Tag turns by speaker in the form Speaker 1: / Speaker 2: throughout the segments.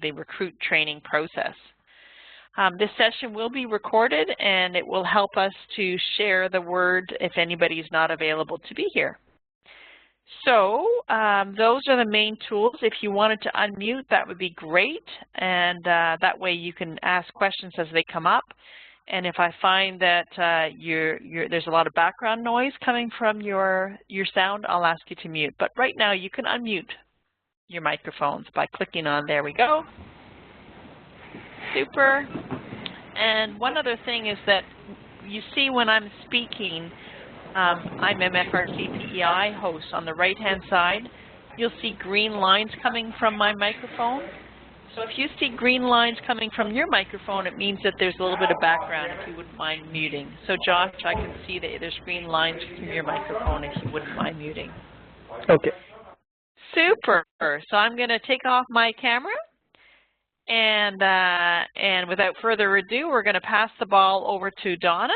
Speaker 1: the recruit training process. This session will be recorded, and it will help us to share the word if anybody's not available to be here. So those are the main tools. If you wanted to unmute, that would be great, and that way you can ask questions as they come up. And if I find that there's a lot of background noise coming from your sound, I'll ask you to mute. But right now you can unmute your microphones by clicking on, there we go. Super. And one other thing is that you see when I'm speaking, I'm MFRC PEI host. On the right-hand side, you'll see green lines coming from my microphone. So if you see green lines coming from your microphone, it means that there's a little bit of background, if you wouldn't mind muting. So Josh, I can see that there's green lines from your microphone if you wouldn't mind muting.
Speaker 2: Okay.
Speaker 1: Super. So I'm going to take off my camera. And without further ado, we're going to pass the ball over to Donna.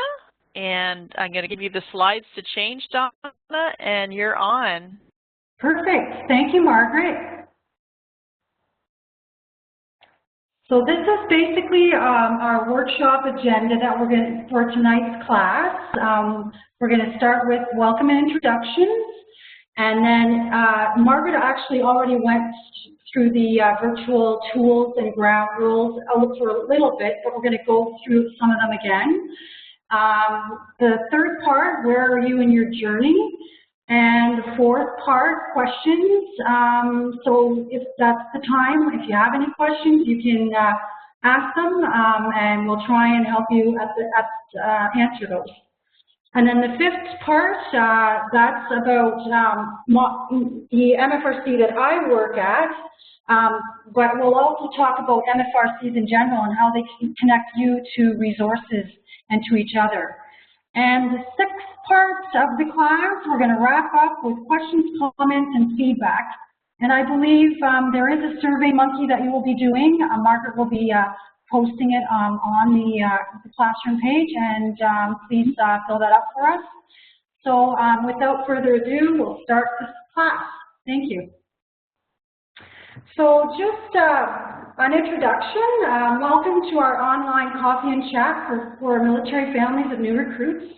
Speaker 1: And I'm going to give you the slides to change, Donna, and you're on.
Speaker 3: Perfect. Thank you, Margaret. So this is basically our workshop agenda that we're going to, for tonight's class. We're going to start with welcome and introductions. And then Margaret actually already went through the virtual tools and ground rules for a little bit, but we're going to go through some of them again. The third part, where are you in your journey? And the fourth part, questions. So if that's the time, if you have any questions, you can ask them, and we'll try and help you answer those. And then the fifth part, that's about the MFRC that I work at, but we'll also talk about MFRCs in general and how they can connect you to resources and to each other. And the sixth part of the class, we're going to wrap up with questions, comments, and feedback. And I believe there is a Survey Monkey that you will be doing. Margaret will be posting it on the classroom page, and please fill that out for us. So without further ado, we'll start this class. Thank you. So just an introduction. Welcome to our online coffee and chat for military families of new recruits.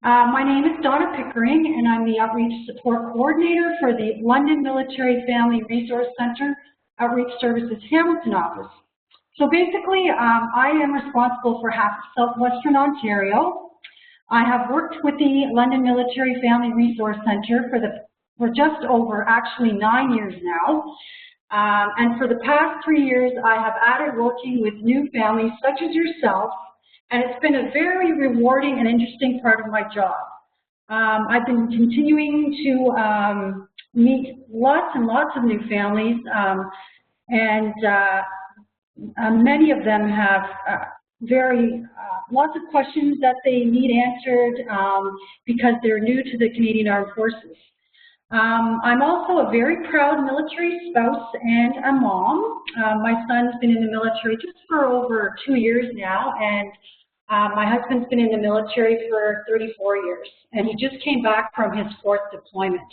Speaker 3: My name is Donna Pickering, and I'm the Outreach Support Coordinator for the London Military Family Resource Centre Outreach Services Hamilton office. So basically, I am responsible for half of southwestern Ontario. I have worked with the London Military Family Resource Centre for just over, actually, 9 years now. And for the past 3 years, I have added working with new families such as yourself, and it's been a very rewarding and interesting part of my job. I've been continuing to meet lots and lots of new families, and many of them have lots of questions that they need answered because they're new to the Canadian Armed Forces. I'm also a very proud military spouse and a mom. My son's been in the military just for over 2 years now, and my husband's been in the military for 34 years, and he just came back from his 4th deployment.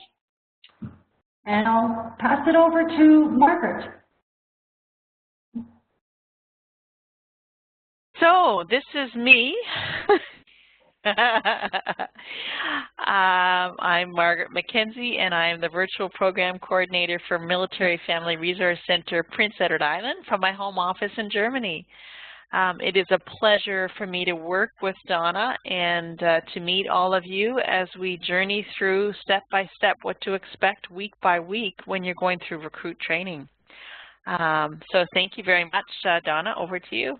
Speaker 3: And I'll pass it over to Margaret.
Speaker 1: So this is me. I'm Margaret McKenzie, and I am the Virtual Program Coordinator for Military Family Resource Center Prince Edward Island from my home office in Germany. It is a pleasure for me to work with Donna and to meet all of you as we journey through step by step what to expect week by week when you're going through recruit training. So thank you very much, Donna. Over to you.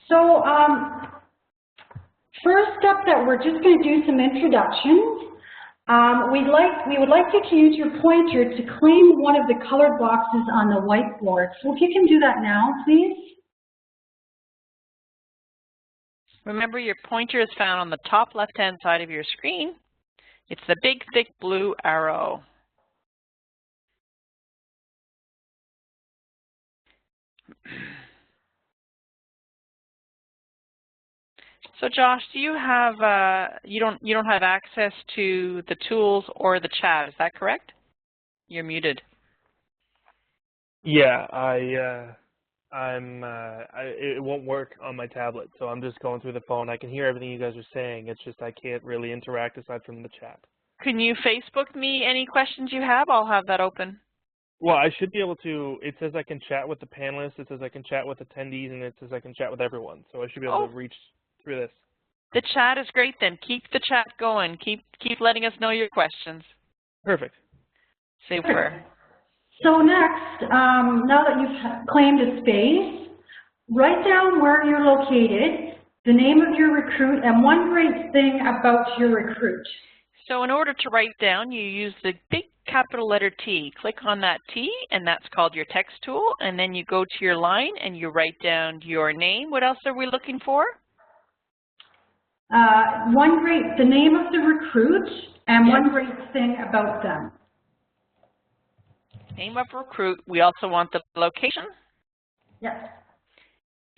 Speaker 3: So first step that we're just going to do some introductions. We would like you to use your pointer to claim one of the colored boxes on the whiteboard. So if you can do that now, please.
Speaker 1: Remember, your pointer is found on the top left-hand side of your screen. It's the big, thick blue arrow. So Josh, do you have you don't have access to the tools or the chat? Is that correct? You're muted.
Speaker 2: Yeah, it won't work on my tablet, so I'm just going through the phone. I can hear everything you guys are saying. It's just I can't really interact aside from the chat.
Speaker 1: Can you Facebook me any questions you have? I'll have that open.
Speaker 2: Well, I should be able to. It says I can chat with the panelists. It says I can chat with attendees, and it says I can chat with everyone. So I should be able to reach through this.
Speaker 1: The chat is great then. Keep the chat going. Keep letting us know your questions.
Speaker 2: Perfect.
Speaker 1: Super.
Speaker 3: So next, now that you've claimed a space, write down where you're located, the name of your recruit, and one great thing about your recruit.
Speaker 1: So in order to write down, you use the big capital letter T. Click on that T, and that's called your text tool. And then you go to your line, and you write down your name. What else are we looking for?
Speaker 3: The name of the recruit, and one great thing about them.
Speaker 1: Name of recruit. We also want the location.
Speaker 3: Yes.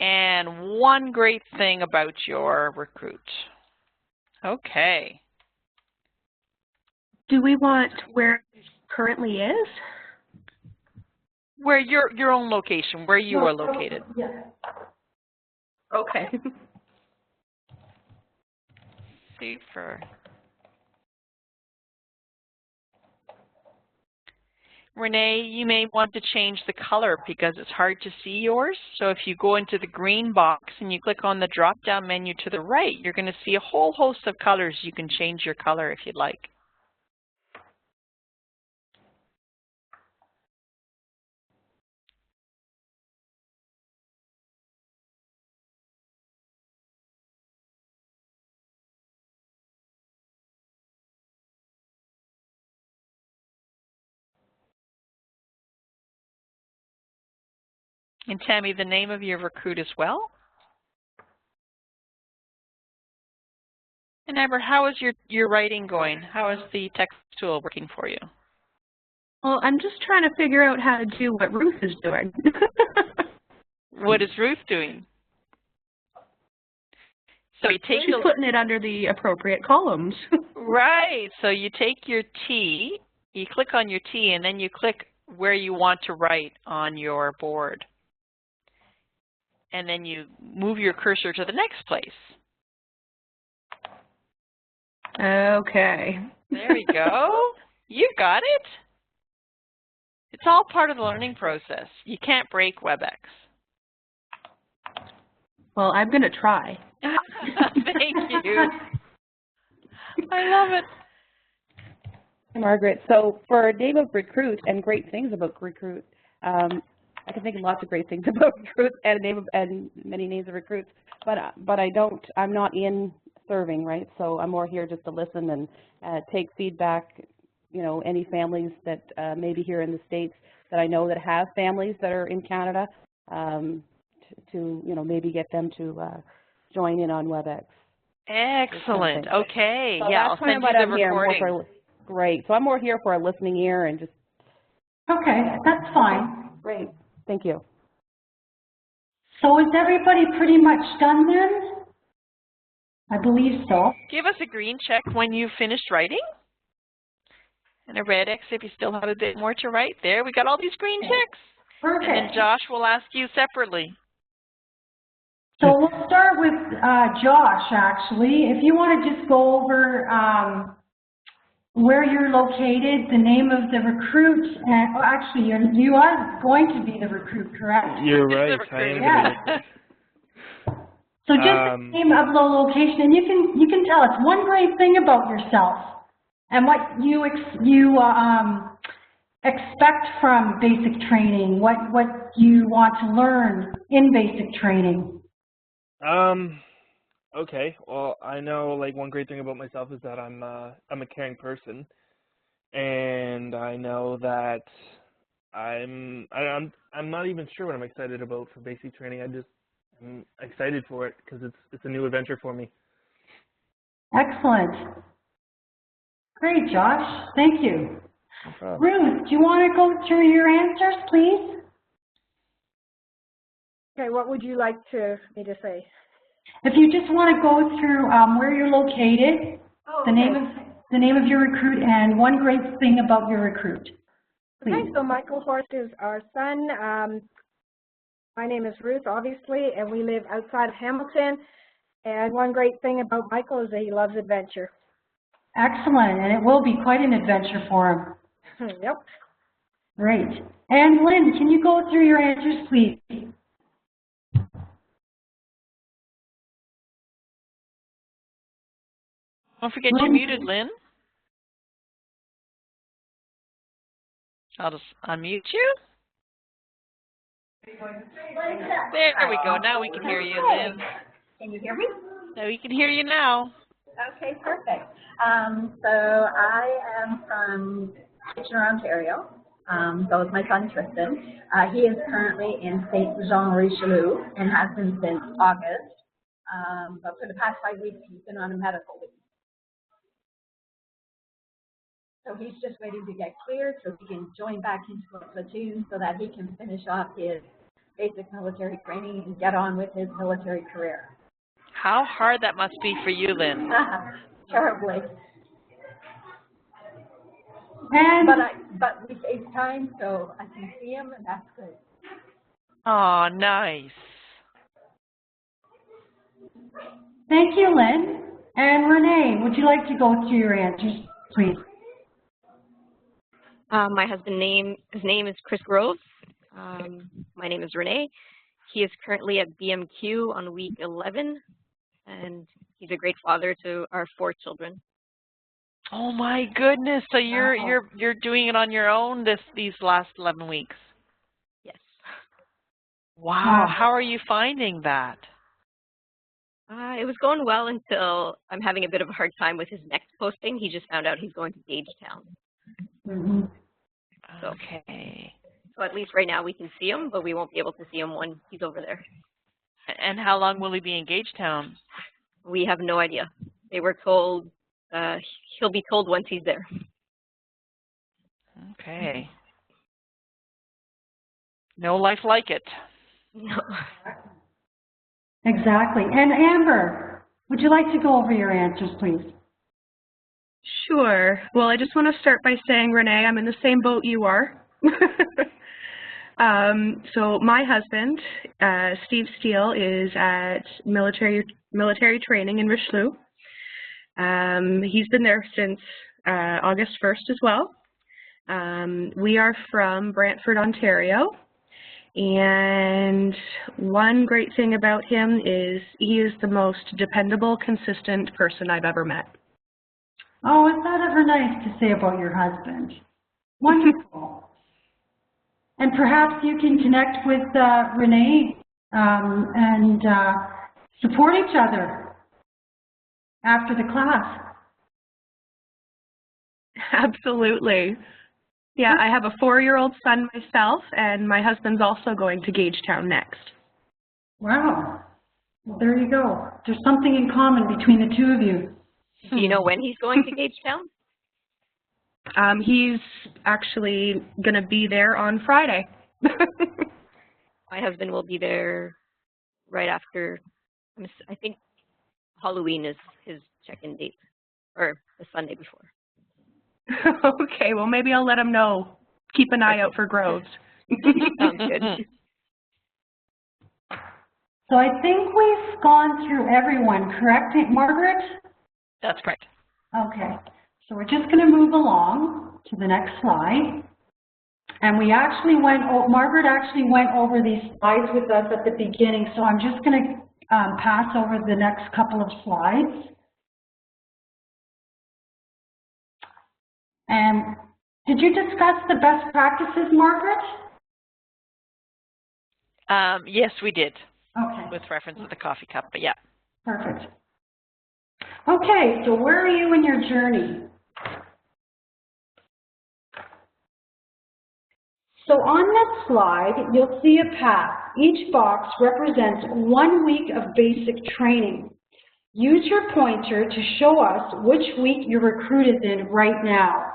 Speaker 1: And one great thing about your recruit. Okay.
Speaker 4: Do we want where it currently is?
Speaker 1: Where your own location, where you are located.
Speaker 3: Yes.
Speaker 4: Okay.
Speaker 1: Super. Renee, you may want to change the color because it's hard to see yours. So if you go into the green box and you click on the drop-down menu to the right, you're going to see a whole host of colors. You can change your color if you'd like. And Tammy, the name of your recruit as well. And Amber, how is your writing going? How is the text tool working for you?
Speaker 4: Well, I'm just trying to figure out how to do what Ruth is doing.
Speaker 1: What is Ruth doing? So you take
Speaker 4: She's putting it under the appropriate columns.
Speaker 1: Right. So you take your T, you click on your T, and then you click where you want to write on your board. And then you move your cursor to the next place.
Speaker 4: Okay.
Speaker 1: There you go. You got it. It's all part of the learning process. You can't break WebEx.
Speaker 4: Well, I'm going to try.
Speaker 1: Thank you. I love it.
Speaker 5: Margaret, so for name of recruit and great things about recruit, I can think of lots of great things about recruits and many names of recruits, but I'm not in serving, right? So I'm more here just to listen and take feedback. You know, any families that may be here in the States that I know that have families that are in Canada, to maybe get them to join in on WebEx.
Speaker 1: Excellent. Okay.
Speaker 5: So
Speaker 1: yeah,
Speaker 5: that's
Speaker 1: I'll send
Speaker 5: kind
Speaker 1: you
Speaker 5: of
Speaker 1: the recording.
Speaker 5: Great. So I'm more here for a listening ear and just.
Speaker 3: Okay, that's fine.
Speaker 5: Great. Thank you.
Speaker 3: So is everybody pretty much done then? I believe so.
Speaker 1: Give us a green check when you've finished writing. And a red X if you still have a bit more to write. There, we got all these green checks.
Speaker 3: Perfect.
Speaker 1: And then Josh will ask you separately.
Speaker 3: So we'll start with Josh, actually. If you want to just go over where you're located, the name of the recruit, and well, actually you are going to be the recruit, correct?
Speaker 2: You're right. I am going to be the recruit.
Speaker 3: So just the name of the location, and you can tell us one great thing about yourself and what you expect from basic training, what you want to learn in basic training.
Speaker 2: Okay. Well, I know like one great thing about myself is that I'm a caring person, and I know that I'm not even sure what I'm excited about for basic training. I'm excited for it because it's a new adventure for me.
Speaker 3: Excellent. Great, Josh. Thank you.
Speaker 2: No problem.
Speaker 3: Ruth, do you want to go through your answers, please?
Speaker 6: Okay, what would you like me to say?
Speaker 3: If you just want to go through where you're located, the name of your recruit, and one great thing about your recruit. please.
Speaker 6: So Michael Horst is our son. My name is Ruth, obviously, and we live outside of Hamilton. And one great thing about Michael is that he loves adventure.
Speaker 3: Excellent, and it will be quite an adventure for him.
Speaker 6: Yep.
Speaker 3: Great. And Lynn, can you go through your answers, please?
Speaker 1: Don't forget you're muted, Lynn. I'll just unmute you. There we go. Now we can hear you, Lynn.
Speaker 7: Can you hear me?
Speaker 1: Now we can hear you now.
Speaker 7: Okay, perfect. So I am from Kitchener, Ontario. So is my son Tristan. He is currently in St. Jean-Richelieu and has been since August. But for the past 5 weeks, he's been on a medical leave. So he's just waiting to get cleared so he can join back into a platoon so that he can finish off his basic military training and get on with his military career.
Speaker 1: How hard that must be for you, Lynn.
Speaker 7: Terribly.
Speaker 3: And
Speaker 7: But we FaceTime, so I can see him, and that's good.
Speaker 1: Oh, nice.
Speaker 3: thank you, Lynn. And Renee, would you like to go through your answers, please?
Speaker 8: My husband's name is Chris Groves. My name is Renee. He is currently at BMQ on week 11, and he's a great father to our 4 children.
Speaker 1: Oh my goodness! So you're doing it on your own these last 11 weeks.
Speaker 8: Yes.
Speaker 1: Wow. How are you finding that?
Speaker 8: It was going well until I'm having a bit of a hard time with his next posting. He just found out he's going to Gagetown.
Speaker 3: Mm-hmm.
Speaker 8: So,
Speaker 1: Okay.
Speaker 8: So at least right now we can see him, but we won't be able to see him when he's over there.
Speaker 1: And how long will he be in Gagetown?
Speaker 8: We have no idea. They were told he'll be told once he's there.
Speaker 1: Okay. No life like it.
Speaker 8: No.
Speaker 3: Exactly. And Amber, would you like to go over your answers, please?
Speaker 4: Sure. Well, I just want to start by saying, Renee, I'm in the same boat you are. So my husband, Steve Steele, is at military training in Richelieu. He's been there since August 1st as well. We are from Brantford, Ontario. And one great thing about him is he is the most dependable, consistent person I've ever met.
Speaker 3: Oh, is that ever nice to say about your husband? Wonderful. And perhaps you can connect with Renee and support each other after the class.
Speaker 4: Absolutely. Yeah, I have a 4-year-old son myself, and my husband's also going to Gagetown next.
Speaker 3: Wow. Well, there you go. There's something in common between the two of you.
Speaker 8: Do you know when he's going to Gagetown?
Speaker 4: He's actually going to be there on Friday.
Speaker 8: My husband will be there right after, I think Halloween is his check-in date, or the Sunday before.
Speaker 4: Okay, well maybe I'll let him know. Keep an eye out for Groves.
Speaker 8: Sounds good.
Speaker 3: So I think we've gone through everyone, correct, Margaret?
Speaker 1: That's correct.
Speaker 3: Okay, so we're just going to move along to the next slide. And we actually Margaret actually went over these slides with us at the beginning, so I'm just going to pass over the next couple of slides. And did you discuss the best practices, Margaret?
Speaker 1: Yes, we did.
Speaker 3: Okay.
Speaker 1: With reference to the coffee cup, but yeah.
Speaker 3: Perfect. Okay, so where are you in your journey? So on this slide, you'll see a path. Each box represents 1 week of basic training. Use your pointer to show us which week you're recruited in right now,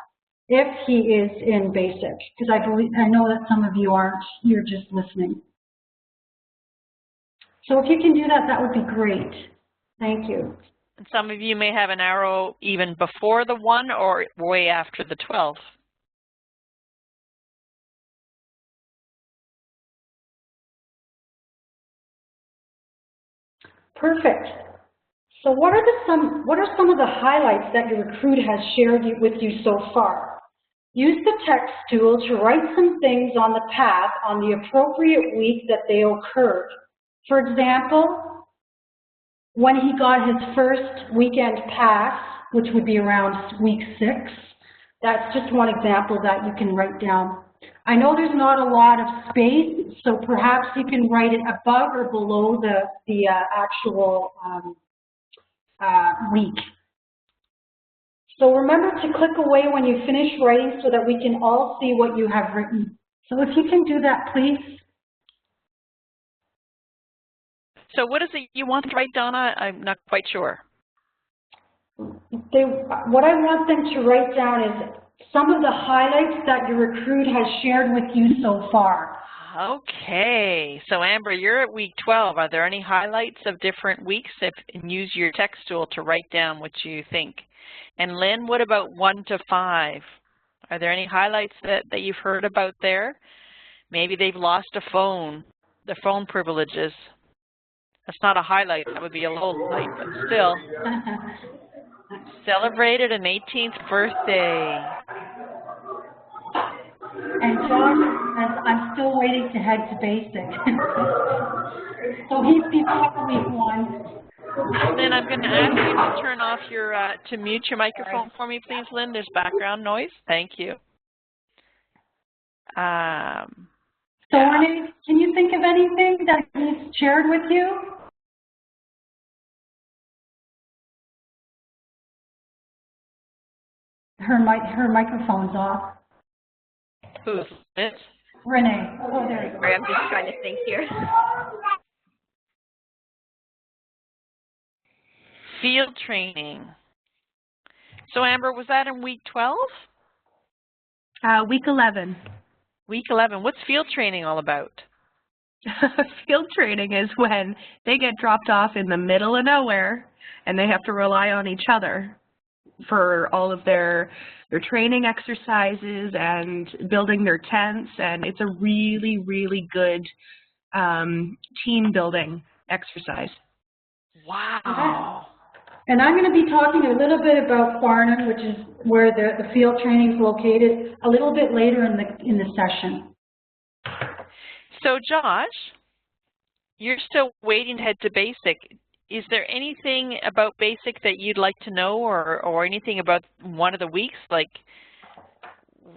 Speaker 3: if he is in basic, because I know that some of you aren't, you're just listening. So if you can do that, that would be great. Thank you.
Speaker 1: And some of you may have an arrow even before the 1 or way after the 12.
Speaker 3: Perfect. So what are some of the highlights that your recruit has shared with you so far? Use the text tool to write some things on the path on the appropriate week that they occurred. For example, when he got his first weekend pass, which would be around week 6, that's just one example that you can write down. I know there's not a lot of space, so perhaps you can write it above or below the actual week. So remember to click away when you finish writing so that we can all see what you have written. So if you can do that, please.
Speaker 1: So what is it you want to write, Donna? I'm not quite sure.
Speaker 3: What I want them to write down is some of the highlights that your recruit has shared with you so far.
Speaker 1: Okay, so Amber, you're at week 12. Are there any highlights of different weeks? And use your text tool to write down what you think. And Lynn, what about 1 to 5? Are there any highlights that you've heard about there? Maybe they've lost a phone, their phone privileges. That's not a highlight, that would be a low light, but still. Celebrated an 18th birthday.
Speaker 3: And Josh says, I'm still waiting to head to basic. So he's before week 1.
Speaker 1: Lynn, I'm going to ask you to turn off your, to mute your microphone for me, please, Lynn. There's background noise. Thank you.
Speaker 3: So Renee, can you think of anything that he's shared with you? Her microphone's off.
Speaker 1: Who's it?
Speaker 3: Renee. Oh, there you go.
Speaker 8: Sorry, I'm just trying to think here.
Speaker 1: Field training. So Amber, was that in week 12?
Speaker 4: Week 11.
Speaker 1: Week 11. What's field training all about?
Speaker 4: Field training is when they get dropped off in the middle of nowhere and they have to rely on each other for all of their training exercises and building their tents, and it's a really, really good team building exercise.
Speaker 1: Wow.
Speaker 3: And I'm going to be talking a little bit about Farnham, which is where the field training is located, a little bit later in the session.
Speaker 1: So Josh, you're still waiting to head to basic. Is there anything about basic that you'd like to know, or anything about one of the weeks, like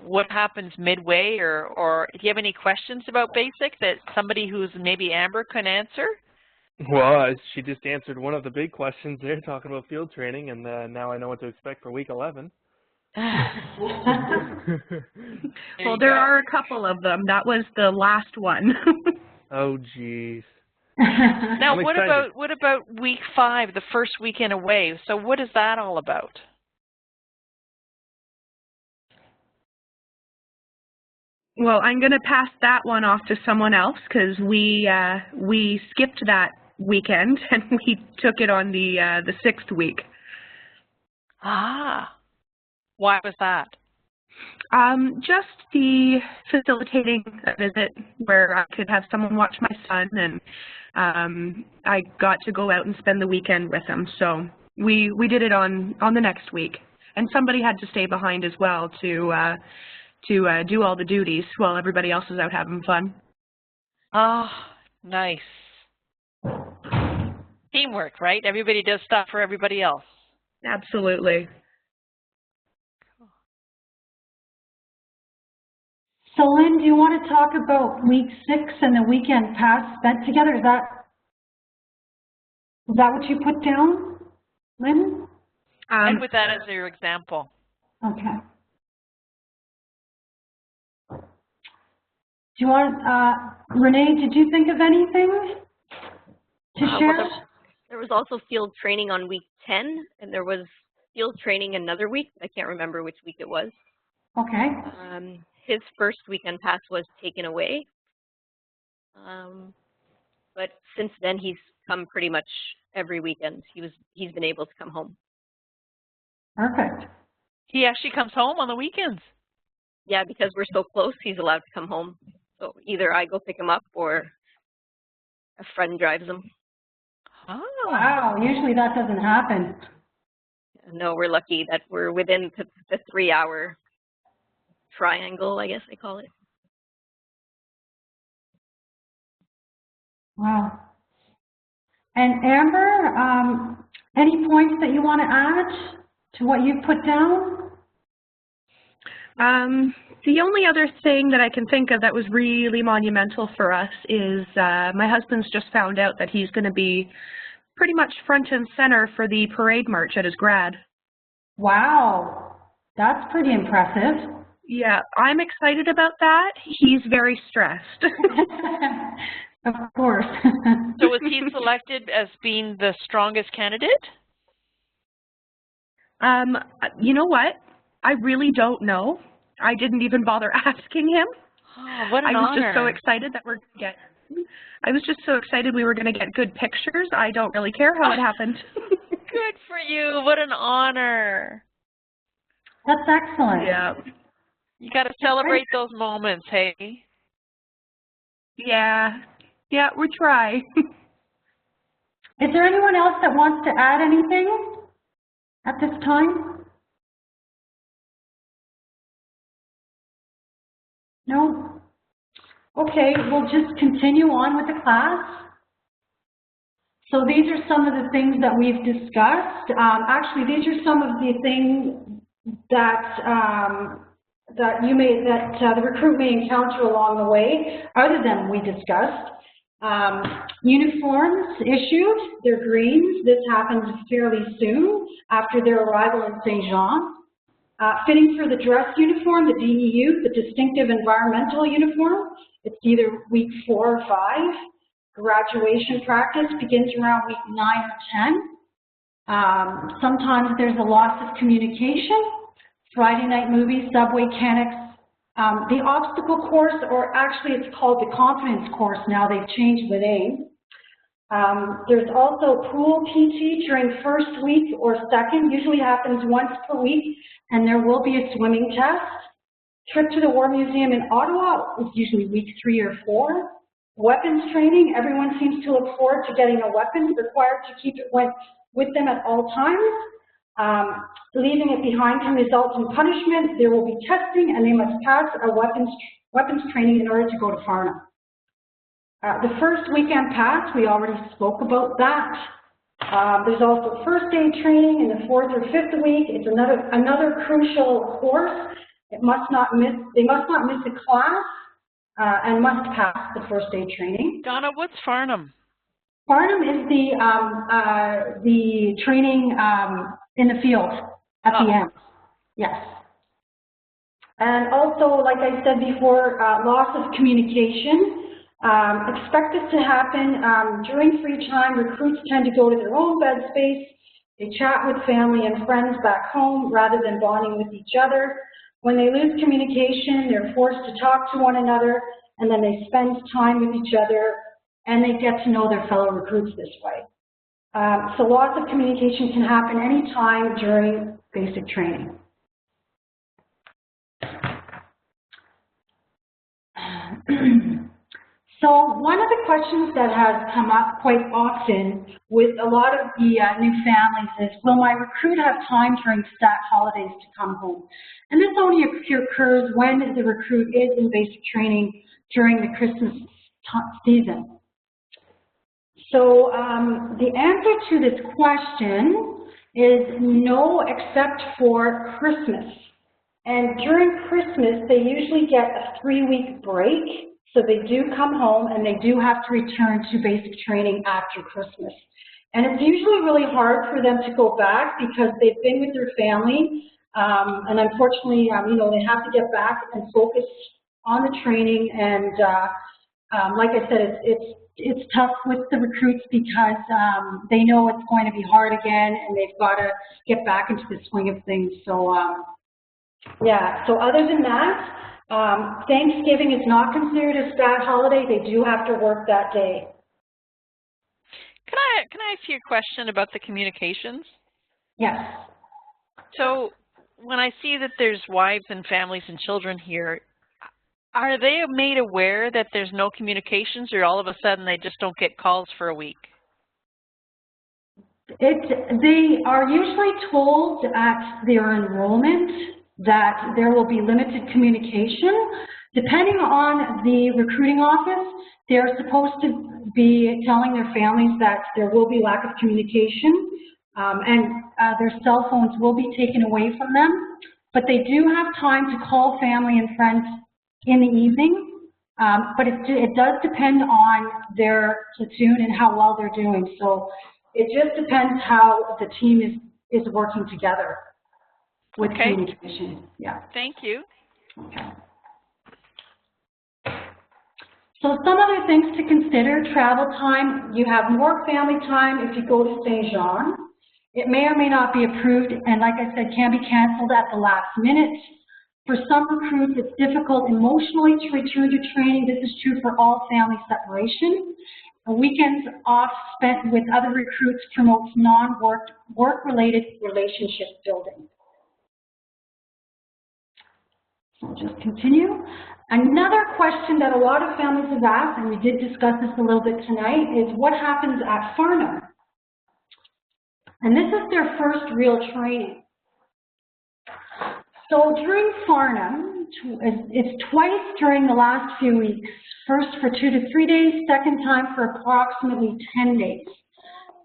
Speaker 1: what happens midway, or do you have any questions about basic that somebody who's maybe Amber can answer?
Speaker 2: Well, she just answered one of the big questions there, talking about field training, and now I know what to expect for week 11.
Speaker 4: Well, there are a couple of them. That was the last one.
Speaker 2: Oh, geez.
Speaker 1: Now, what about week 5, the first weekend away? So what is that all about?
Speaker 4: Well, I'm going to pass that one off to someone else because we skipped that weekend and we took it on the 6th week.
Speaker 1: Ah, why was that?
Speaker 4: Just the facilitating a visit where I could have someone watch my son, and I got to go out and spend the weekend with him. So we did it on the next week, and somebody had to stay behind as well to do all the duties while everybody else is out having fun.
Speaker 1: Oh, nice. Teamwork, right? Everybody does stuff for everybody else.
Speaker 4: Absolutely.
Speaker 3: So Lynn, do you want to talk about week 6 and the weekend pass spent together? Is that what you put down, Lynn?
Speaker 1: And with that as your example.
Speaker 3: Okay. Do you want, Renee, did you think of anything to share?
Speaker 8: There was also field training on week 10, and there was field training another week. I can't remember which week it was.
Speaker 3: Okay.
Speaker 8: His first weekend pass was taken away. But since then, he's come pretty much every weekend. He's been able to come home.
Speaker 3: Perfect.
Speaker 1: He actually comes home on the weekends.
Speaker 8: Yeah, because we're so close, he's allowed to come home. So either I go pick him up or a friend drives him.
Speaker 1: Oh.
Speaker 3: Wow, usually that doesn't happen.
Speaker 8: No, we're lucky that we're within the 3-hour triangle, I guess they call it.
Speaker 3: Wow. And Amber, any points that you want to add to what you've put down?
Speaker 4: The only other thing that I can think of that was really monumental for us is my husband's just found out that he's going to be pretty much front and center for the parade march at his grad.
Speaker 3: Wow, that's pretty impressive.
Speaker 4: Yeah, I'm excited about that. He's very stressed.
Speaker 3: Of course.
Speaker 1: So was he selected as being the strongest candidate?
Speaker 4: You know what? I really don't know. I didn't even bother asking him.
Speaker 1: Oh, what an
Speaker 4: I was
Speaker 1: honor.
Speaker 4: just so excited that we're going to get. I was just so excited we were going to get good pictures. I don't really care how it happened.
Speaker 1: Good for you. What an honor.
Speaker 3: That's excellent.
Speaker 4: Yeah.
Speaker 1: You got to celebrate those moments, hey?
Speaker 4: Yeah. Yeah, we try.
Speaker 3: Is there anyone else that wants to add anything at this time? No? Okay, we'll just continue on with the class. So these are some of the things that we've discussed. Actually, these are some of the things that the recruit may encounter along the way, other than we discussed. Uniforms issued, they're greens. This happens fairly soon after their arrival in Saint Jean. Fitting for the dress uniform, the DEU, the distinctive environmental uniform, it's either week 4 or 5. Graduation practice begins around week 9 or 10. Sometimes there's a loss of communication. Friday night movies, subway canics. The obstacle course, or actually it's called the confidence course now, they've changed the name. There's also pool PT during first week or second, usually happens once per week, and there will be a swimming test. Trip to the War Museum in Ottawa is usually week 3 or 4. Weapons training, everyone seems to look forward to getting a weapon, required to keep it with them at all times. Leaving it behind can result in punishment. There will be testing, and they must pass a weapons training in order to go to Farnham. The first weekend pass, we already spoke about that. There's also first aid training in the 4th or 5th week. It's another crucial course. They must not miss a class and must pass the first aid training.
Speaker 1: Donna, what's Farnham?
Speaker 3: Farnham is the training in the field at the end. Yes. And also, like I said before, loss of communication. Expect this to happen during free time. Recruits tend to go to their own bed space. They chat with family and friends back home rather than bonding with each other. When they lose communication, they're forced to talk to one another, and then they spend time with each other, and they get to know their fellow recruits this way. So loss of communication can happen anytime during basic training. So one of the questions that has come up quite often with a lot of the new families is, will my recruit have time during stat holidays to come home? And this only occurs when the recruit is in basic training during the Christmas season. So the answer to this question is no, except for Christmas. And during Christmas, they usually get a 3-week break. So they do come home and they do have to return to basic training after Christmas. And it's usually really hard for them to go back because they've been with their family. And unfortunately, you know, they have to get back and focus on the training. And like I said, it's tough with the recruits because they know it's going to be hard again and they've got to get back into the swing of things. So yeah, so other than that, Thanksgiving is not considered a stat holiday. They do have to work that day.
Speaker 1: Can I ask you a question about the communications?
Speaker 3: Yes.
Speaker 1: So when I see that there's wives and families and children here, are they made aware that there's no communications, or all of a sudden they just don't get calls for a week?
Speaker 3: They are usually told at their enrollment that there will be limited communication. Depending on the recruiting office, they're supposed to be telling their families that there will be lack of communication, and their cell phones will be taken away from them. But they do have time to call family and friends in the evening. But it does depend on their platoon and how well they're doing. So it just depends how the team is working together with communication. Yeah.
Speaker 1: Thank you.
Speaker 3: Okay. So some other things to consider: travel time. You have more family time if you go to St. Jean. It may or may not be approved, and like I said, can be canceled at the last minute. For some recruits, it's difficult emotionally to return to training. This is true for all family separation. Weekends off spent with other recruits promotes non-work-related relationship building. So I'll just continue. Another question that a lot of families have asked, and we did discuss this a little bit tonight, is what happens at Farnham? And this is their first real training. So during Farnham, it's twice during the last few weeks. First for 2 to 3 days, second time for approximately 10 days.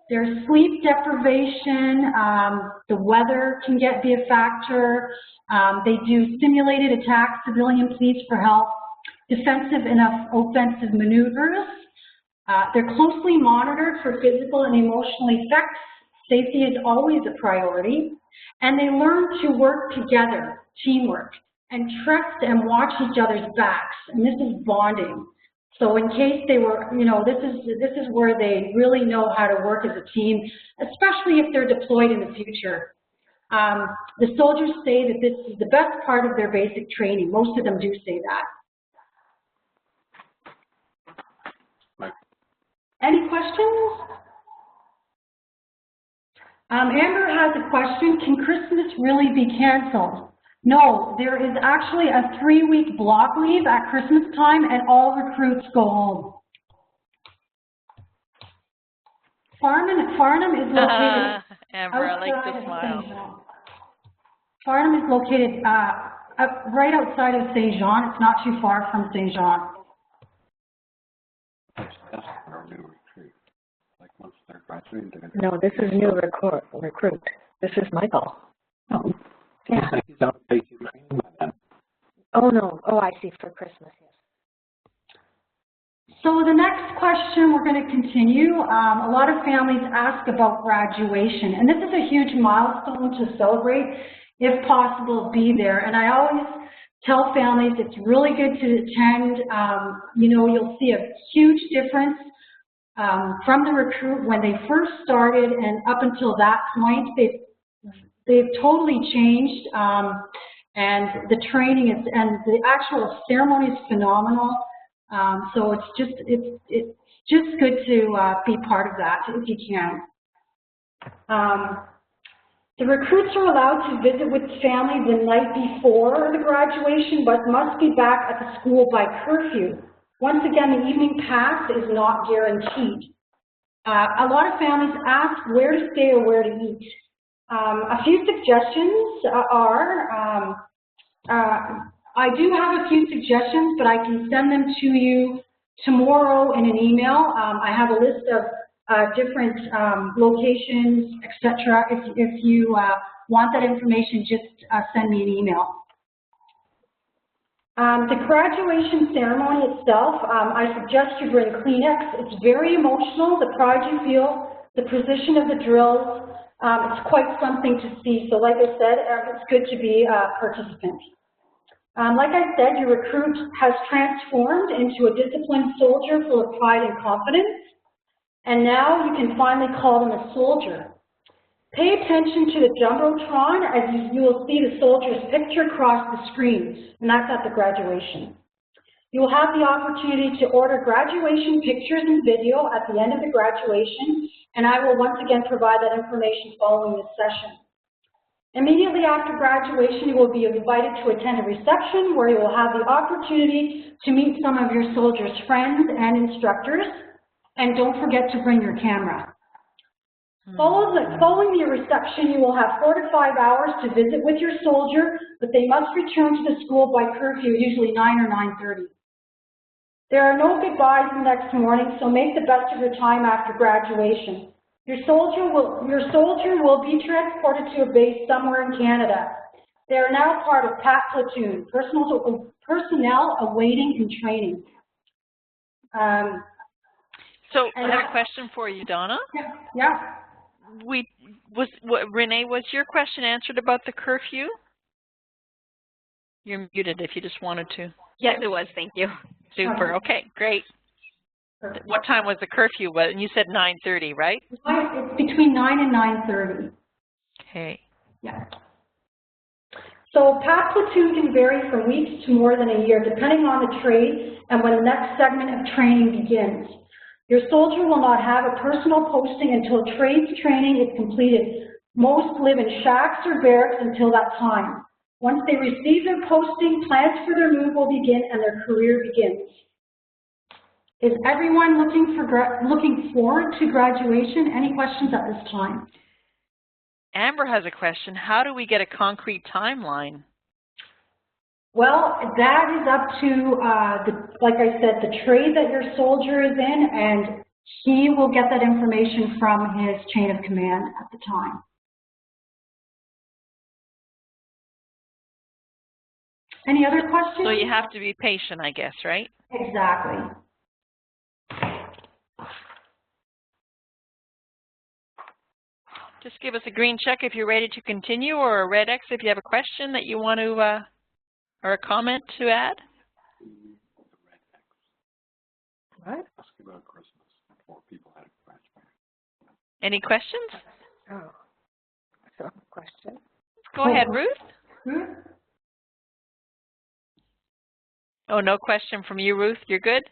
Speaker 3: There's sleep deprivation, the weather can be a factor. They do simulated attacks, civilian pleas for help, defensive and offensive maneuvers. They're closely monitored for physical and emotional effects. Safety is always a priority. And they learn to work together, teamwork, and trust and watch each other's backs. And this is bonding. So in case they were, this is where they really know how to work as a team, especially if they're deployed in the future. The soldiers say that this is the best part of their basic training. Most of them do say that. Any questions? Amber has a question. Can Christmas really be canceled? No, there is actually a 3-week block leave at Christmas time, and all recruits go home. Farnham is located
Speaker 1: Amber, I like the smile.
Speaker 3: Farnham is located right outside of St. Jean. It's not too far from St. Jean.
Speaker 9: That's our new recruit. Like once they're graduating, they're
Speaker 10: No, this is new recruit. This is Michael.
Speaker 9: Oh.
Speaker 10: Yeah.
Speaker 9: He's out facing training by then.
Speaker 10: Oh, no. Oh, I see. For Christmas, yes.
Speaker 3: So the next question, we're going to continue. A lot of families ask about graduation, and this is a huge milestone to celebrate. If possible, be there. And I always tell families it's really good to attend. You'll see a huge difference from the recruit when they first started, and up until that point, they've totally changed. And the training and the actual ceremony is phenomenal. So it's just good to be part of that if you can. The recruits are allowed to visit with family the night before the graduation, but must be back at the school by curfew. Once again, the evening pass is not guaranteed. A lot of families ask where to stay or where to eat. A few suggestions are, I do have a few suggestions, but I can send them to you tomorrow in an email. I have a list of different locations, etc. If you want that information, just send me an email. The graduation ceremony itself, I suggest you bring Kleenex. It's very emotional, the pride you feel, the precision of the drills. It's quite something to see. So like I said, it's good to be a participant. Like I said, your recruit has transformed into a disciplined soldier full of pride and confidence. And now you can finally call them a soldier. Pay attention to the Jumbotron as you will see the soldier's picture across the screens, and that's at the graduation. You will have the opportunity to order graduation pictures and video at the end of the graduation, and I will once again provide that information following this session. Immediately after graduation, you will be invited to attend a reception where you will have the opportunity to meet some of your soldiers' friends and instructors. And don't forget to bring your camera. Following your reception, you will have 4 to 5 hours to visit with your soldier, but they must return to the school by curfew, usually 9 or 9:30. There are no goodbyes the next morning, so make the best of your time after graduation. Your soldier will be transported to a base somewhere in Canada. They are now part of PAT Platoon, personnel awaiting and training.
Speaker 1: So I have a question for you, Donna.
Speaker 3: Yeah.
Speaker 1: Renee, was your question answered about the curfew? You're muted if you just wanted to.
Speaker 8: Yes, it was. Thank you.
Speaker 1: Super. Okay, great. What time was the curfew? And you said 9:30, right?
Speaker 3: It's between 9 and 9:30.
Speaker 1: Okay.
Speaker 3: Yeah. So PAT Platoon can vary from weeks to more than a year, depending on the trade and when the next segment of training begins. Your soldier will not have a personal posting until trades training is completed. Most live in shacks or barracks until that time. Once they receive their posting, plans for their move will begin and their career begins. Is everyone looking forward to graduation? Any questions at this time?
Speaker 1: Amber has a question. How do we get a concrete timeline?
Speaker 3: Well, that is up to, like I said, the trade that your soldier is in, and he will get that information from his chain of command at the time. Any other questions?
Speaker 1: So you have to be patient, I guess, right?
Speaker 3: Exactly.
Speaker 1: Just give us a green check if you're ready to continue, or a red X if you have a question that you want to, or a comment to add.
Speaker 3: What?
Speaker 9: Ask about Christmas before people had a question.
Speaker 1: Any questions?
Speaker 10: Oh, so question.
Speaker 1: Go ahead, Ruth.
Speaker 3: Hmm?
Speaker 1: Oh, no question from you, Ruth. You're good?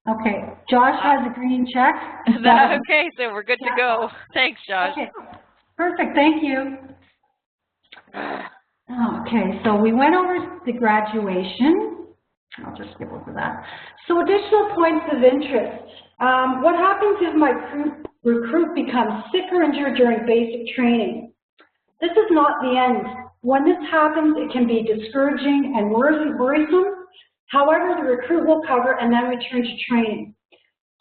Speaker 3: Okay. Josh has a green check.
Speaker 1: Okay, so we're good to go. Thanks, Josh.
Speaker 3: Okay. Perfect. Thank you. Okay, so we went over the graduation. I'll just skip over that. So additional points of interest. What happens if my recruit becomes sick or injured during basic training? This is not the end. When this happens, it can be discouraging and worrisome. However, the recruit will cover and then return to training.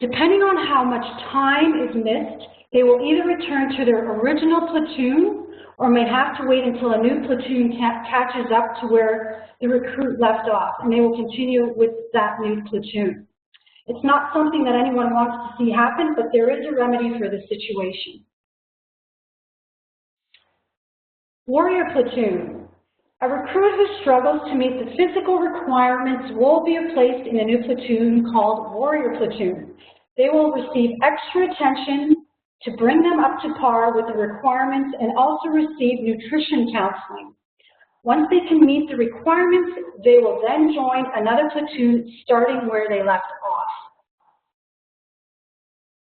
Speaker 3: Depending on how much time is missed, they will either return to their original platoon or may have to wait until a new platoon catches up to where the recruit left off, and they will continue with that new platoon. It's not something that anyone wants to see happen, but there is a remedy for the situation. Warrior platoon. A recruit who struggles to meet the physical requirements will be placed in a new platoon called Warrior Platoon. They will receive extra attention to bring them up to par with the requirements and also receive nutrition counseling. Once they can meet the requirements, they will then join another platoon starting where they left off.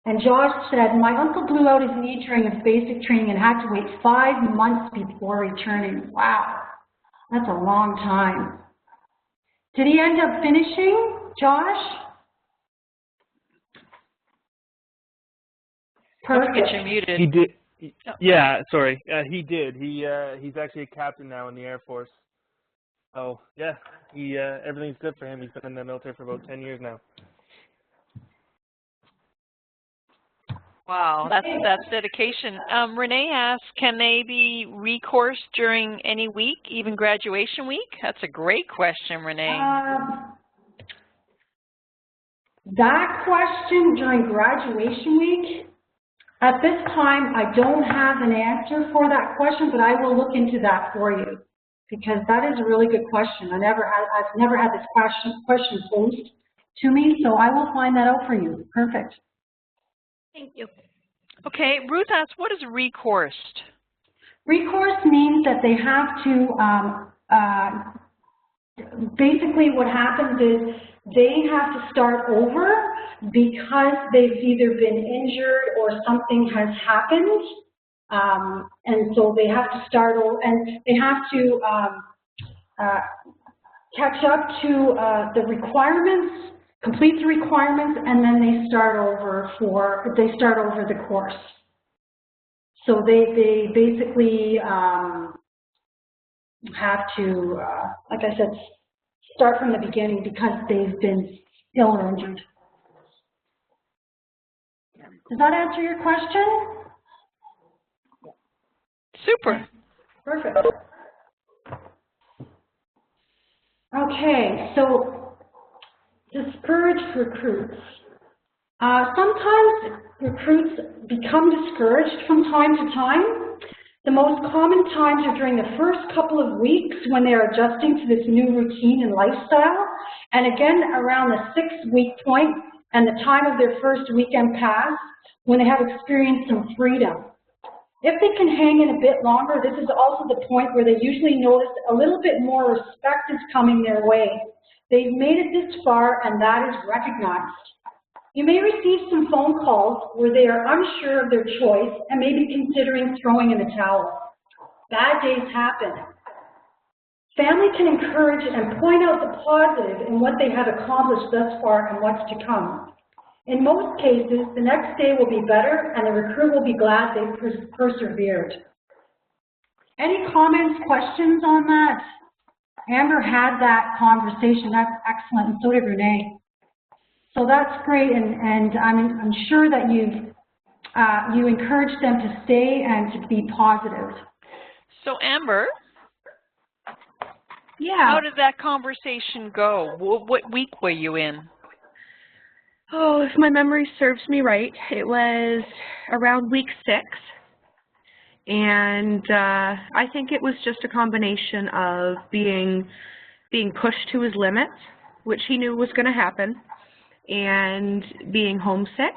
Speaker 3: And Josh said, my uncle blew out his knee during his basic training and had to wait 5 months before returning. Wow. That's a long time. Did he end up finishing, Josh? Perfect.
Speaker 1: Don't forget you're muted.
Speaker 2: He did. Yeah, sorry. He did. He's actually a captain now in the Air Force. Oh yeah, everything's good for him. He's been in the military for about 10 years now.
Speaker 1: Wow, that's dedication. Renee asks, can they be recoursed during any week, even graduation week? That's a great question, Renee.
Speaker 3: That question during graduation week, at this time, I don't have an answer for that question, but I will look into that for you because that is a really good question. I've never had this question posed to me, so I will find that out for you. Perfect.
Speaker 8: Thank you.
Speaker 1: Okay, Ruth asks, what is recoursed?
Speaker 3: Recourse means that they have to, basically what happens is they have to start over because they've either been injured or something has happened. And so they have to start over, and they have to catch up to the requirements, complete the requirements, and then they start over the course. So they basically have to, like I said, start from the beginning because they've been ill or injured. Does that answer your question?
Speaker 1: Super.
Speaker 3: Perfect. Okay, so discourage recruits. Sometimes recruits become discouraged from time to time. The most common times are during the first couple of weeks when they are adjusting to this new routine and lifestyle, and again around the 6-week point and the time of their first weekend pass when they have experienced some freedom. If they can hang in a bit longer, this is also the point where they usually notice a little bit more respect is coming their way. They've made it this far, and that is recognized. You may receive some phone calls where they are unsure of their choice and may be considering throwing in the towel. Bad days happen. Family can encourage and point out the positive in what they have accomplished thus far and what's to come. In most cases, the next day will be better and the recruit will be glad they persevered. Any comments, questions on that? Amber had that conversation. That's excellent, and so did Renee. So that's great, and I'm sure that you encourage them to stay and to be positive.
Speaker 1: So Amber,
Speaker 4: Yeah.
Speaker 1: how did that conversation go? What week were you in?
Speaker 4: Oh, if my memory serves me right, it was around week 6. And I think it was just a combination of being pushed to his limits, which he knew was going to happen, and being homesick.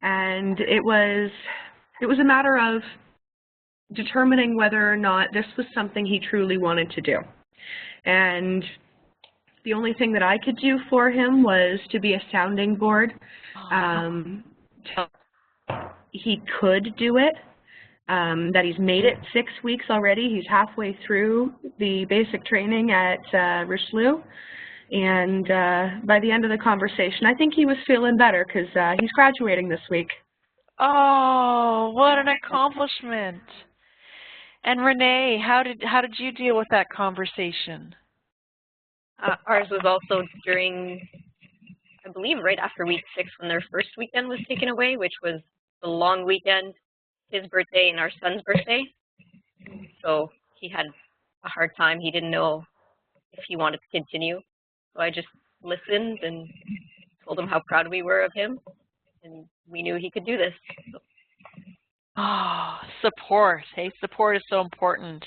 Speaker 4: And it was a matter of determining whether or not this was something he truly wanted to do. And the only thing that I could do for him was to be a sounding board. He could do it, that he's made it 6 weeks already. He's halfway through the basic training at Richelieu. And by the end of the conversation, I think he was feeling better because he's graduating this week.
Speaker 1: Oh, what an accomplishment. And Renee, how did you deal with that conversation?
Speaker 8: Ours was also during, I believe, right after week 6 when their first weekend was taken away, which was the long weekend, his birthday and our son's birthday. So he had a hard time. He didn't know if he wanted to continue. So I just listened and told him how proud we were of him, and we knew he could do this. So.
Speaker 1: Oh, support. Hey, support is so important.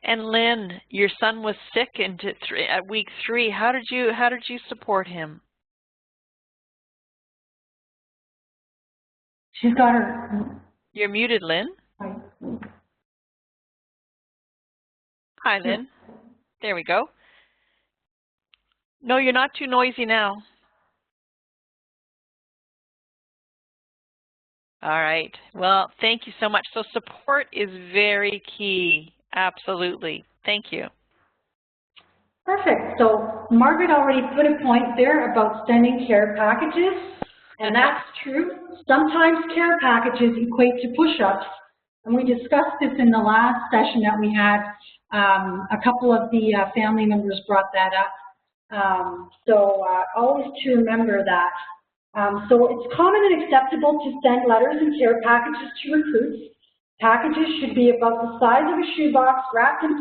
Speaker 1: And Lynn, your son was sick at week 3. How did you support him?
Speaker 3: She's got her.
Speaker 1: You're muted, Lynn. Hi, Lynn. There we go. No, you're not too noisy now. All right. Well, thank you so much. So support is very key. Absolutely. Thank you.
Speaker 3: Perfect. So Margaret already put a point there about sending care packages, and that's true. Sometimes care packages equate to push-ups, and we discussed this in the last session that we had. A couple of the family members brought that up. Always to remember that. So it's common and acceptable to send letters and care packages to recruits. Packages should be about the size of a shoebox wrapped in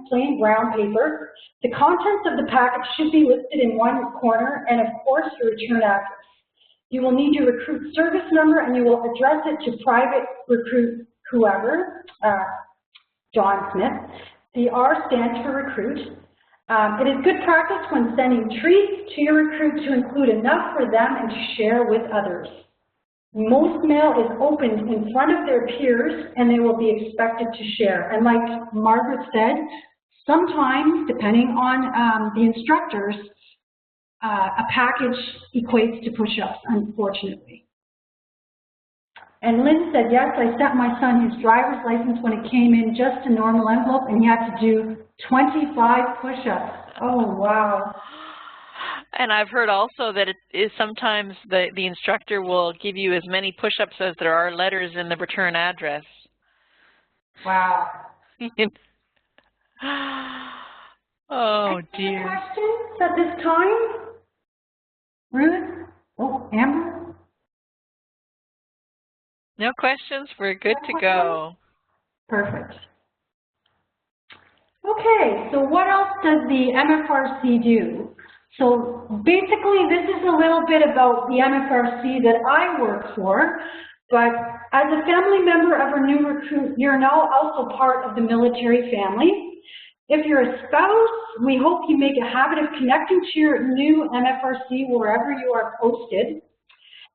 Speaker 3: plain brown paper. The contents of the package should be listed in one corner and, of course, your return address. You will need your recruit service number and you will address it to private recruit whoever, John Smith. The R stands for recruit. It is good practice when sending treats to your recruit to include enough for them and to share with others. Most mail is opened in front of their peers and they will be expected to share. And like Margaret said, sometimes, depending on the instructors, a package equates to push-ups, unfortunately. And Lynn said, yes, I sent my son his driver's license when it came in just a normal envelope and he had to do 25 push-ups. Oh, wow.
Speaker 1: And I've heard also that it is sometimes the instructor will give you as many push-ups as there are letters in the return address.
Speaker 3: Wow.
Speaker 1: Oh,
Speaker 3: Any
Speaker 1: dear.
Speaker 3: questions at this time? Ruth? Oh, Amber?
Speaker 1: No questions? We're good to go.
Speaker 3: Perfect. Okay, so what else does the MFRC do? So basically, this is a little bit about the MFRC that I work for, but as a family member of a new recruit, you're now also part of the military family. If you're a spouse, we hope you make a habit of connecting to your new MFRC wherever you are posted.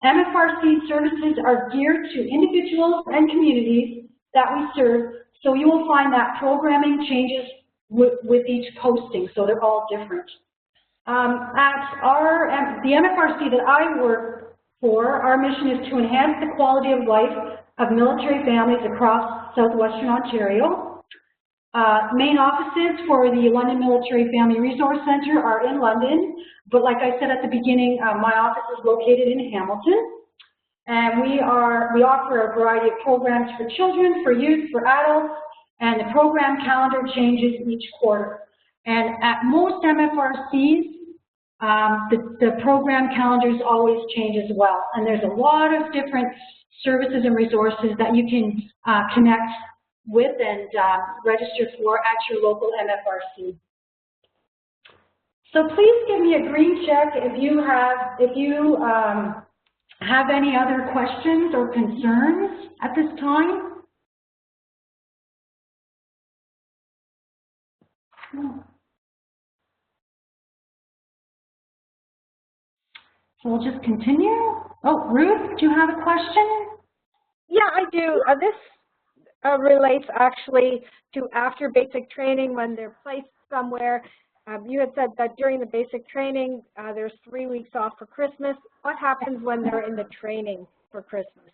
Speaker 3: MFRC services are geared to individuals and communities that we serve, so you will find that programming changes with each posting, so they're all different. At the MFRC that I work for, our mission is to enhance the quality of life of military families across southwestern Ontario. Main offices for the London Military Family Resource Centre are in London, but like I said at the beginning, my office is located in Hamilton. And we offer a variety of programs for children, for youth, for adults, and the program calendar changes each quarter. And at most MFRCs, the program calendars always change as well. And there's a lot of different services and resources that you can connect with and register for at your local MFRC. So please give me a green check if you have any other questions or concerns at this time. So we'll just continue. Oh, Ruth, do you have a question?
Speaker 6: Yeah, I do. This relates actually to after basic training when they're placed somewhere. You had said that during the basic training, there's 3 weeks off for Christmas. What happens when they're in the training for Christmas?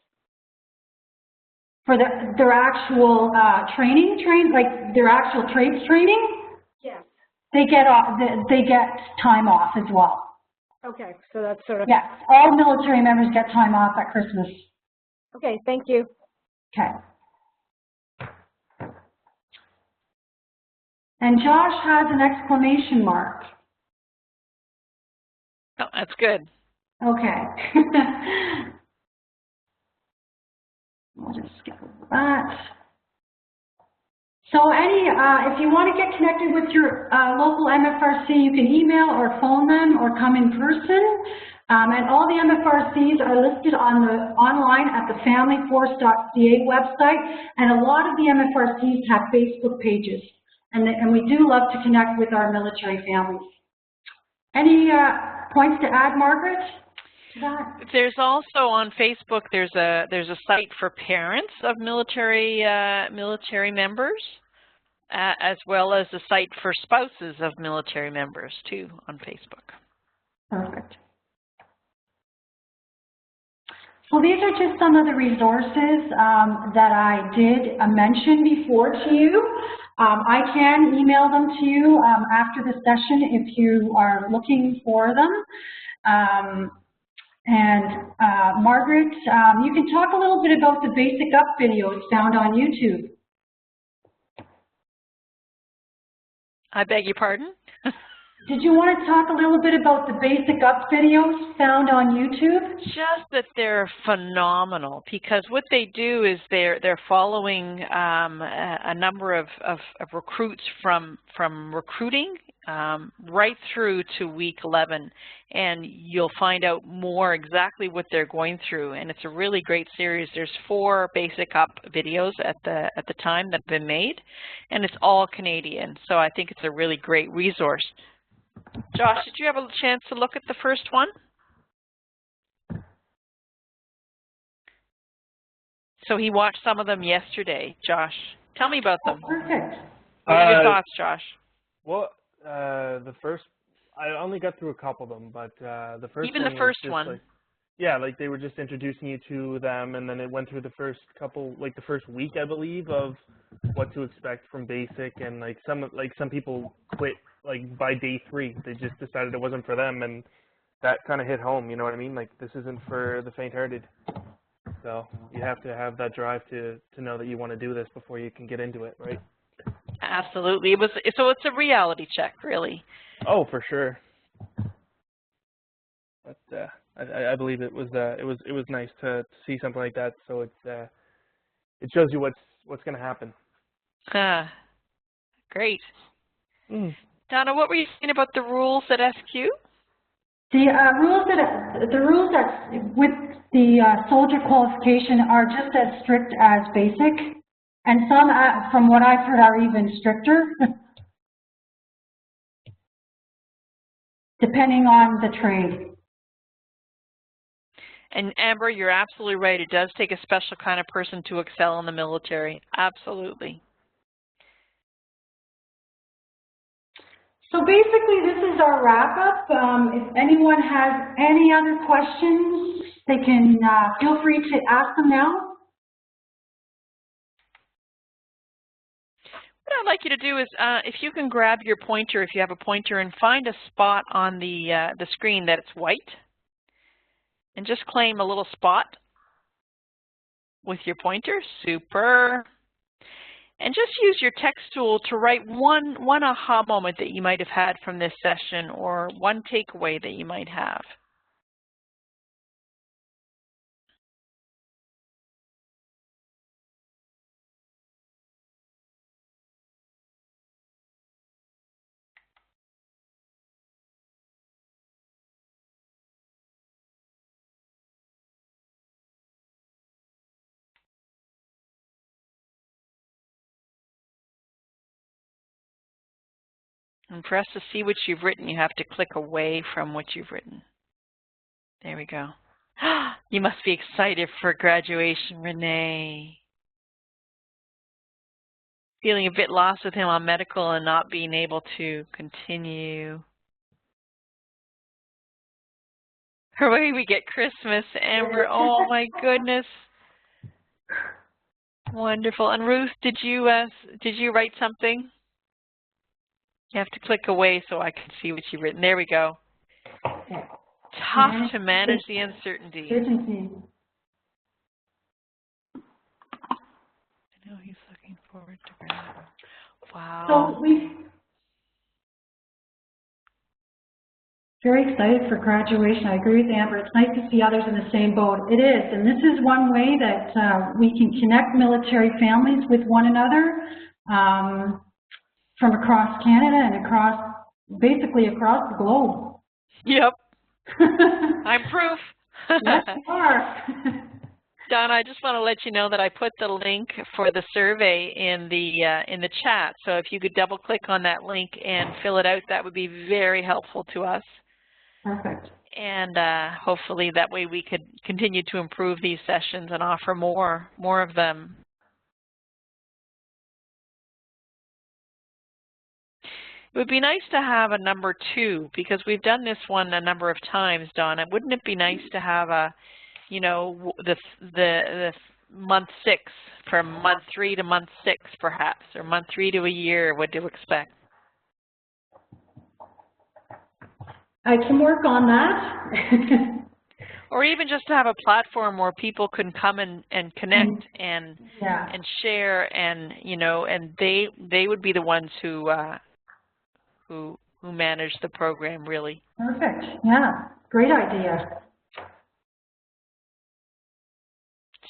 Speaker 3: For their actual like their actual trades training?
Speaker 6: Yes.
Speaker 3: They get time off as well.
Speaker 6: Okay, so that's sort of...
Speaker 3: Yes, all military members get time off at Christmas.
Speaker 6: Okay, thank you.
Speaker 3: Okay. And Josh has an exclamation mark.
Speaker 1: Oh, that's good.
Speaker 3: Okay. We'll just skip over that. So if you want to get connected with your local MFRC, you can email or phone them or come in person. And all the MFRCs are listed online at the familyforce.ca website. And a lot of the MFRCs have Facebook pages. And we do love to connect with our military families. Any points to add, Margaret, to that?
Speaker 1: There's also on Facebook, there's a site for parents of military members, as well as a site for spouses of military members too on Facebook.
Speaker 3: Perfect. So these are just some of the resources that I did mention before to you. I can email them to you after the session if you are looking for them. Margaret, you can talk a little bit about the Basic Up videos found on YouTube.
Speaker 1: I beg your pardon?
Speaker 3: Did you want to talk a little bit about the Basic Up videos found on YouTube?
Speaker 1: Just that they're phenomenal, because what they do is they're following a number of recruits from recruiting right through to week 11, and you'll find out more exactly what they're going through. And it's a really great series. There's 4 Basic Up videos at the time that have been made, and it's all Canadian. So I think it's a really great resource. Josh, did you have a chance to look at the first one? So he watched some of them yesterday. Josh, tell me about them.
Speaker 3: Perfect.
Speaker 1: What are your thoughts, Josh?
Speaker 2: Well, the first, I only got through a couple of them, but the first
Speaker 1: Even
Speaker 2: one
Speaker 1: the first
Speaker 2: was just
Speaker 1: one.
Speaker 2: like, yeah, like they were just introducing you to them, and then it went through the first couple, like the first week, I believe, of what to expect from basic, and like some people quit like by day 3. They just decided it wasn't for them, and that kind of hit home. You know what I mean? Like this isn't for the faint-hearted. So you have to have that drive to know that you want to do this before you can get into it, right?
Speaker 1: Absolutely. So it's a reality check, really.
Speaker 2: Oh, for sure. But I believe it was nice to see something like that. So it shows you what's going to happen.
Speaker 1: Great. Donna, what were you saying about the rules at SQ?
Speaker 3: The rules that with the soldier qualification are just as strict as basic, and some, from what I've heard, are even stricter, depending on the trade.
Speaker 1: And Amber, you're absolutely right. It does take a special kind of person to excel in the military. Absolutely.
Speaker 3: So basically, this is our wrap-up. If anyone has any other questions, they can feel free to ask them now.
Speaker 1: What I'd like you to do is, if you can grab your pointer, if you have a pointer, and find a spot on the screen that it's white, and just claim a little spot with your pointer. Super. And just use your text tool to write one aha moment that you might have had from this session, or one takeaway that you might have. And for us to see what you've written, you have to click away from what you've written. There we go. You must be excited for graduation, Renee. Feeling a bit lost with him on medical and not being able to continue. Hooray, we get Christmas, Amber. Oh my goodness. Wonderful. And Ruth, did you write something? You have to click away so I can see what you've written. There we go. Tough to manage the uncertainty. I know he's looking forward to graduation. Wow.
Speaker 3: So we very excited for graduation. I agree with Amber. It's nice to see others in the same boat. It is, and this is one way that we can connect military families with one another. From across Canada and basically across the globe.
Speaker 1: Yep. I'm proof.
Speaker 3: Yes, you are.
Speaker 1: Donna, I just want to let you know that I put the link for the survey in the chat. So if you could double click on that link and fill it out, that would be very helpful to us.
Speaker 3: Perfect.
Speaker 1: And hopefully that way we could continue to improve these sessions and offer more of them. It would be nice to have a number 2, because we've done this one a number of times, Donna. Wouldn't it be nice to have a, you know, the month 6 from month 3 to month 6 perhaps, or month 3 to a year? What to expect?
Speaker 3: I can work on that.
Speaker 1: Or even just to have a platform where people can come and connect and share, and you know, and they would be the ones who manage the program, really.
Speaker 3: Perfect. Yeah, great idea.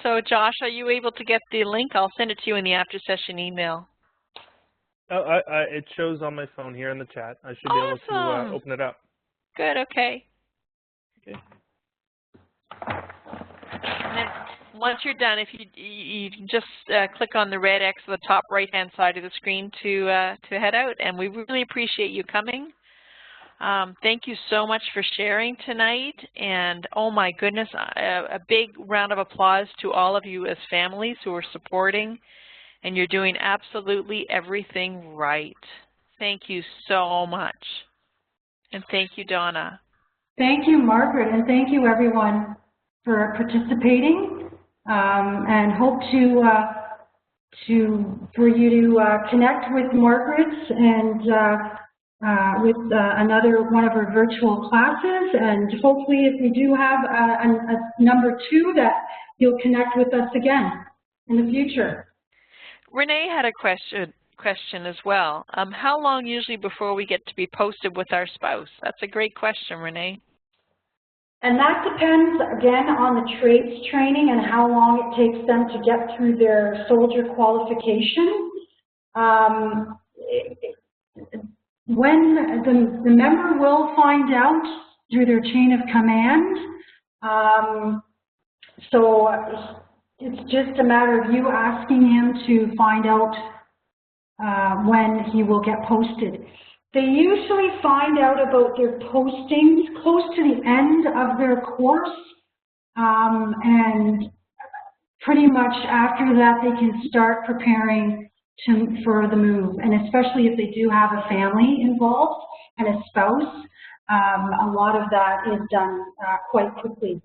Speaker 1: So Josh, are you able to get the link? I'll send it to you in the after session email.
Speaker 2: Oh, it shows on my phone here in the chat. I should be able to open it up.
Speaker 1: Good, okay.
Speaker 2: Okay.
Speaker 1: And then once you're done, if you just click on the red X on the top right-hand side of the screen to head out, and we really appreciate you coming. Thank you so much for sharing tonight, and oh my goodness, a big round of applause to all of you as families who are supporting, and you're doing absolutely everything right. Thank you so much, and thank you, Donna.
Speaker 3: Thank you, Margaret, and thank you, everyone. for participating, and hope for you to connect with Margaret and with another one of our virtual classes, and hopefully if we do have a number 2 that you'll connect with us again in the future.
Speaker 1: Renee had a question as well. How long usually before we get to be posted with our spouse? That's a great question, Renee.
Speaker 3: And that depends, again, on the trades training and how long it takes them to get through their soldier qualification. When the member will find out through their chain of command, so it's just a matter of you asking him to find out when he will get posted. They usually find out about their postings close to the end of their course, and pretty much after that they can start preparing for the move, and especially if they do have a family involved and a spouse, a lot of that is done quite quickly.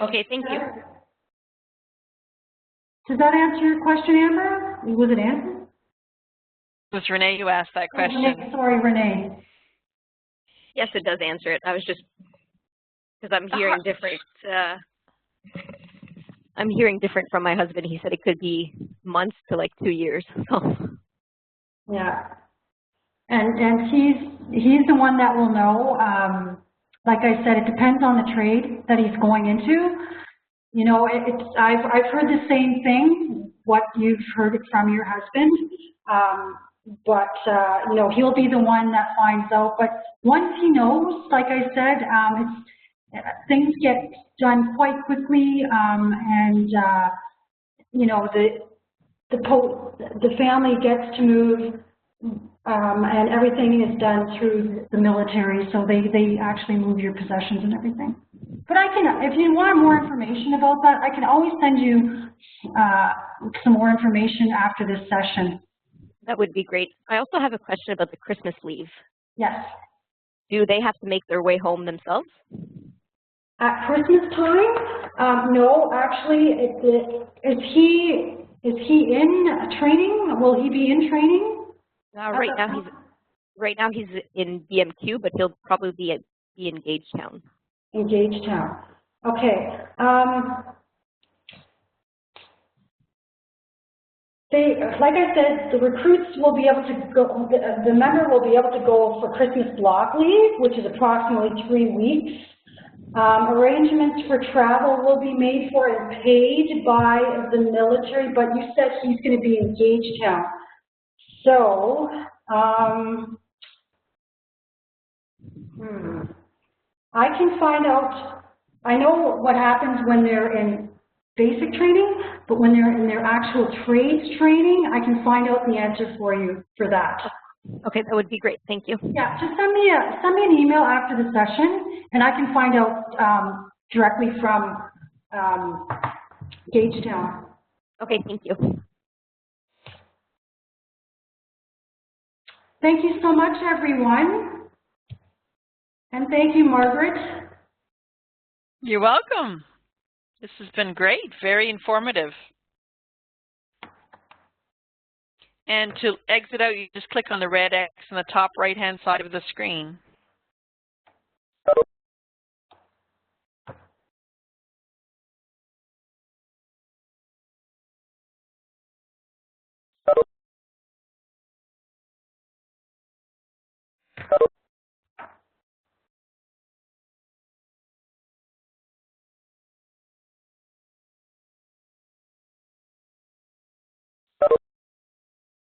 Speaker 8: Okay, thank you.
Speaker 3: Does that answer your question, Amber? Was it answered?
Speaker 1: It was Renee who asked that question.
Speaker 3: Oh, Renee, sorry, Renee.
Speaker 8: Yes, it does answer it. I was just, because I'm hearing different, I'm hearing different from my husband. He said it could be months to like 2 years. So.
Speaker 3: Yeah, and he's the one that will know. Like I said, it depends on the trade that he's going into. You know, I've heard the same thing, what you've heard it from your husband. But you know, he'll be the one that finds out. But once he knows, like I said, things get done quite quickly, and you know, the family gets to move, and everything is done through the military. So they actually move your possessions and everything. But I can, if you want more information about that, I can always send you some more information after this session.
Speaker 8: That would be great. I also have a question about the Christmas leave.
Speaker 3: Yes.
Speaker 8: Do they have to make their way home themselves?
Speaker 3: At Christmas time? No, actually, is he in training? Will he be in training?
Speaker 8: Right now he's in BMQ, but he'll probably be in Gagetown.
Speaker 3: In Gagetown. Okay. Like I said, the recruits will be able to go, the member will be able to go for Christmas block leave, which is approximately 3 weeks. Arrangements for travel will be made for and paid by the military, but you said he's going to be in Gagetown. So, I can find out, I know what happens when they're in basic training, but when they're in their actual trades training, I can find out the answer for you for that.
Speaker 8: Okay, that would be great. Thank you.
Speaker 3: Yeah, just send me an email after the session, and I can find out directly from Gagetown.
Speaker 8: Okay, thank you.
Speaker 3: Thank you so much, everyone. And thank you, Margaret.
Speaker 1: You're welcome. This has been great, very informative. And to exit out, you just click on the red X on the top right-hand side of the screen.